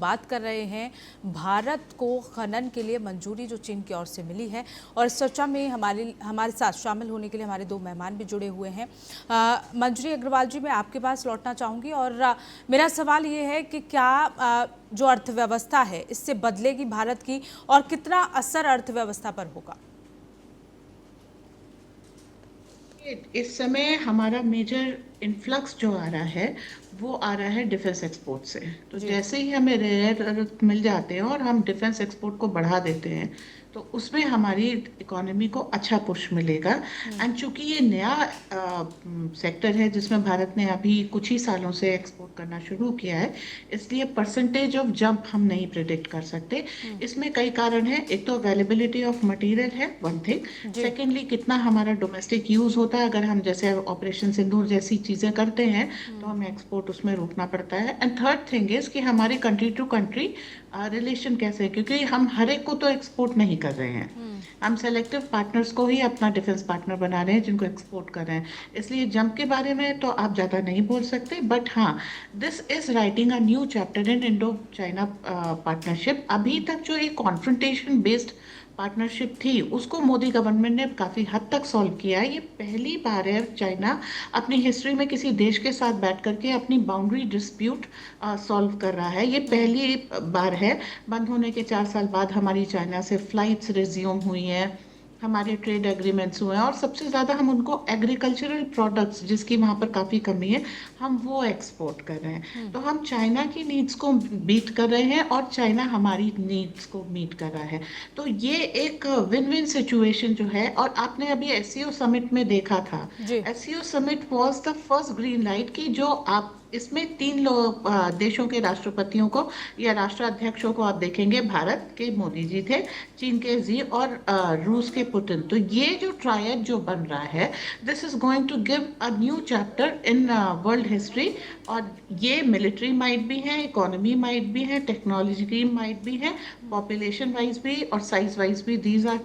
बात कर रहे हैं भारत को खनन के लिए मंजूरी जो चीन की ओर से मिली है, और इस चर्चा में हमारे साथ शामिल होने के लिए हमारे दो मेहमान भी जुड़े हुए हैं। मंजरी अग्रवाल जी, मैं आपके पास लौटना चाहूँगी और मेरा सवाल ये है कि क्या जो अर्थव्यवस्था है इससे बदलेगी भारत की, और कितना असर अर्थव्यवस्था पर होगा? इस समय हमारा मेजर इन्फ्लक्स जो आ रहा है वो आ रहा है डिफेंस एक्सपोर्ट से। तो जी। जैसे ही हमें रेयर अर्थ मिल जाते हैं और हम डिफेंस एक्सपोर्ट को बढ़ा देते हैं तो उसमें हमारी इकोनॉमी को अच्छा पुश मिलेगा। एंड चूंकि ये नया सेक्टर है जिसमें भारत ने अभी कुछ ही सालों से एक्सपोर्ट करना शुरू किया है, इसलिए परसेंटेज ऑफ जंप हम नहीं प्रिडिक्ट कर सकते। इसमें कई कारण हैं। एक तो अवेलेबिलिटी ऑफ मटेरियल है, वन थिंग। सेकेंडली, कितना हमारा डोमेस्टिक यूज होता है। अगर हम जैसे ऑपरेशन सिंदूर जैसी चीजें करते हैं तो हमें एक्सपोर्ट उसमें रोकना पड़ता है। एंड थर्ड थिंग इज कि हमारे कंट्री टू कंट्री रिलेशन कैसे है, क्योंकि हम हर एक को तो एक्सपोर्ट नहीं कर रहे हैं। हम सेलेक्टिव पार्टनर्स को ही अपना डिफेंस पार्टनर बना रहे हैं जिनको एक्सपोर्ट कर रहे हैं। इसलिए जंप के बारे में तो आप ज़्यादा नहीं बोल सकते, बट हाँ, this is writing a new chapter in Indo China partnership. अभी तक जो एक कॉन्फ्रंटेशन बेस्ड पार्टनरशिप थी उसको मोदी गवर्नमेंट ने काफ़ी हद तक सॉल्व किया है। ये पहली बार है चाइना अपनी हिस्ट्री में किसी देश के साथ बैठ करके अपनी बाउंड्री डिस्प्यूट सॉल्व कर रहा है। ये पहली बार है। बंद होने के 4 साल बाद हमारी चाइना से फ्लाइट्स रिज्यूम हुई हैं, हमारे ट्रेड एग्रीमेंट्स हुए हैं, और सबसे ज़्यादा हम उनको एग्रीकल्चरल प्रोडक्ट्स जिसकी वहाँ पर काफ़ी कमी है हम वो एक्सपोर्ट कर रहे हैं। तो हम चाइना की नीड्स को बीट कर रहे हैं और चाइना हमारी नीड्स को मीट कर रहा है। तो ये एक विन विन सिचुएशन जो है। और आपने अभी एससीओ समिट में देखा था, जी। SCO summit was the first green light की जो आप इसमें तीन लोग देशों के राष्ट्रपतियों को या राष्ट्राध्यक्षों को आप देखेंगे। भारत के मोदी जी थे, चीन के जी, और रूस के पुतिन। तो ये जो ट्रायड जो बन रहा है, this is going to give a new chapter in world history. और ये मिलिट्री माइट भी है, इकोनॉमी माइट भी है, टेक्नोलॉजी माइट भी है, पॉपुलेशन वाइज भी और साइज वाइज भी। These are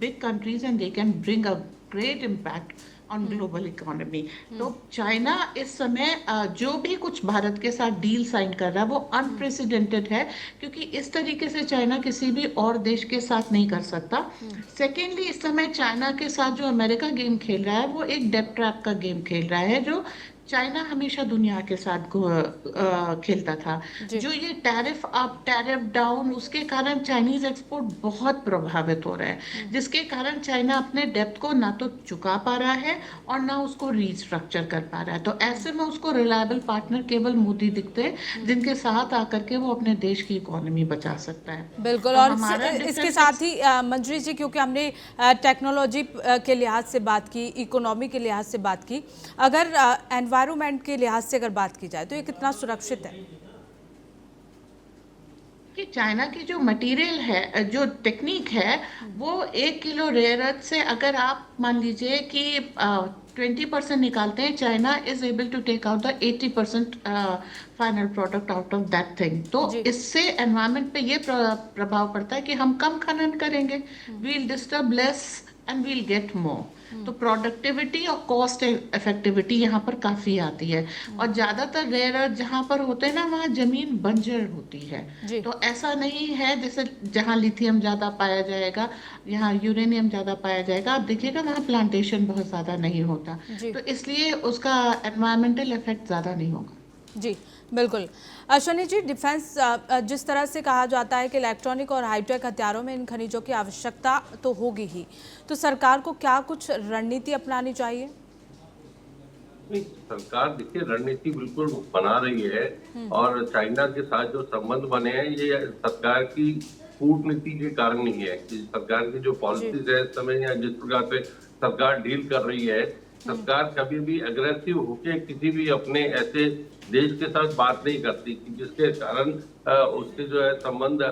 big countries and they can bring a great impact on global economy. तो चाइना इस समय जो भी कुछ भारत के साथ डील साइन कर रहा है वो अनप्रेसिडेंटेड है, क्योंकि इस तरीके से चाइना किसी भी और देश के साथ नहीं कर सकता। सेकेंडली, इस समय चाइना के साथ जो अमेरिका गेम खेल रहा है वो एक डेप ट्रैप का गेम खेल रहा है, जो चाइना हमेशा दुनिया के साथ खेलता था। जो ये टैरिफ अप टैरिफ डाउन, उसके कारण चाइनीज एक्सपोर्ट बहुत प्रभावित हो रहा है, जिसके कारण चाइना अपने डेप्थ को ना तो चुका पा रहा है और ना उसको रीस्ट्रक्चर कर पा रहा है। तो ऐसे में उसको रिलायबल पार्टनर केवल मोदी दिखते हैं जिनके साथ आकर के वो अपने देश की इकोनॉमी बचा सकता है। बिल्कुल। तो और हमारा इसके डिफरेंस साथ ही मंजरी जी, क्योंकि हमने टेक्नोलॉजी के लिहाज से बात की, इकोनॉमी के लिहाज से बात की, अगर एनवायरनमेंट के लिहाज से अगर बात की जाए तो ये कितना सुरक्षित है? कि चाइना की जो मटेरियल है, जो टेक्निक है, वो 1 किलो रेयर अर्थ से अगर आप मान लीजिए कि 20% निकालते हैं, China is able to take out the 80% final product out of that thing. तो जी। इससे एनवायरमेंट पे ये प्रभाव पड़ता है कि हम कम खनन करेंगे, we'll disturb less and we'll get more. तो प्रोडक्टिविटी और कॉस्ट इफेक्टिविटी यहाँ पर काफी आती है। और ज्यादातर रेयर अर्थ जहाँ पर होते हैं ना, वहाँ जमीन बंजर होती है। जी। तो ऐसा नहीं है जैसे जहाँ लिथियम ज्यादा पाया जाएगा, यहाँ यूरेनियम ज्यादा पाया जाएगा, आप देखिएगा वहाँ प्लांटेशन बहुत ज्यादा नहीं होता। जी। तो इसलिए उसका एनवायरमेंटल इफेक्ट ज्यादा नहीं होगा। जी, बिल्कुल। अश्वनी जी, डिफेंस जिस तरह से कहा जाता है कि इलेक्ट्रॉनिक और हाईटेक हथियारों में इन खनिजों की आवश्यकता तो होगी ही, तो सरकार को क्या कुछ रणनीति अपनानी चाहिए? नहीं, सरकार देखिए रणनीति बिल्कुल बना रही है। और चाइना के साथ जो संबंध बने हैं ये सरकार की कूटनीति के कारण नहीं है कि सरकार की जो पॉलिसीज है इस समय या जिस प्रकार से सरकार डील कर रही है, सरकार कभी भी अग्रेसिव होके किसी भी अपने ऐसे देश के साथ बात नहीं करती कि जिसके कारण उसके जो है संबंध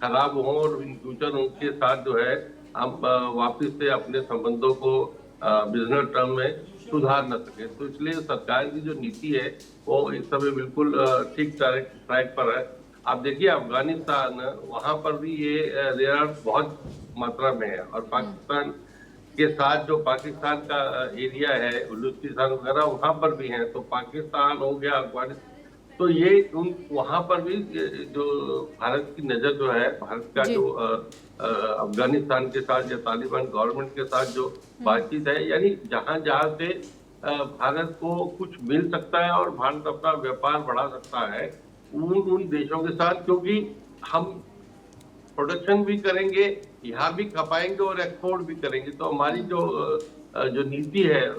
खराब हो और इन फ्यूचर उनके साथ जो है हम वापस से अपने संबंधों को बिजनेस टर्म में सुधार न सके। तो इसलिए सरकार की जो नीति है वो इस समय बिल्कुल ठीक ट्रैक पर है। आप देखिए अफगानिस्तान, वहां पर भी ये रेयर अर्थ बहुत मात्रा में है। और पाकिस्तान के साथ जो पाकिस्तान का एरिया है, बलूचिस्तान वगैरह, वहां पर भी है। तो पाकिस्तान हो गया, अफगानिस्तान तो ये वहां पर भी जो भारत की नजर जो है, भारत का जी। जो अफगानिस्तान के साथ या तालिबान गवर्नमेंट के साथ जो बातचीत है, यानी जहां जहां से भारत को कुछ मिल सकता है और भारत अपना व्यापार बढ़ा सकता है उन देशों के साथ, क्योंकि हम प्रोडक्शन भी करेंगे, यहाँ भी खपाएंगे और एक्सपोर्ट भी करेंगे। तो हमारी जो नीति है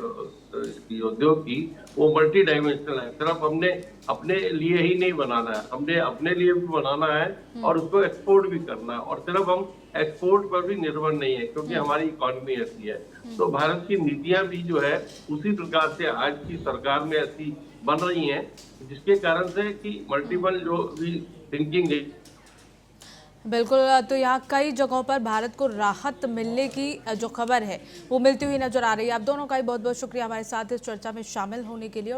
उद्योग की, वो मल्टी डायमेंशनल है। सिर्फ हमने अपने लिए ही नहीं बनाना है, हमने अपने लिए भी बनाना है और उसको एक्सपोर्ट भी करना है। और सिर्फ हम एक्सपोर्ट पर भी निर्भर नहीं है, क्योंकि हमारी इकोनॉमी ऐसी है। तो भारत की नीतियां भी जो है उसी प्रकार से आज की सरकार में ऐसी बन रही हैं, जिसके कारण से कि मल्टीपल जो भी थिंकिंग है। बिल्कुल, तो यहाँ कई जगहों पर भारत को राहत मिलने की जो खबर है वो मिलती हुई नजर आ रही है। आप दोनों का ही बहुत बहुत शुक्रिया हमारे साथ इस चर्चा में शामिल होने के लिए।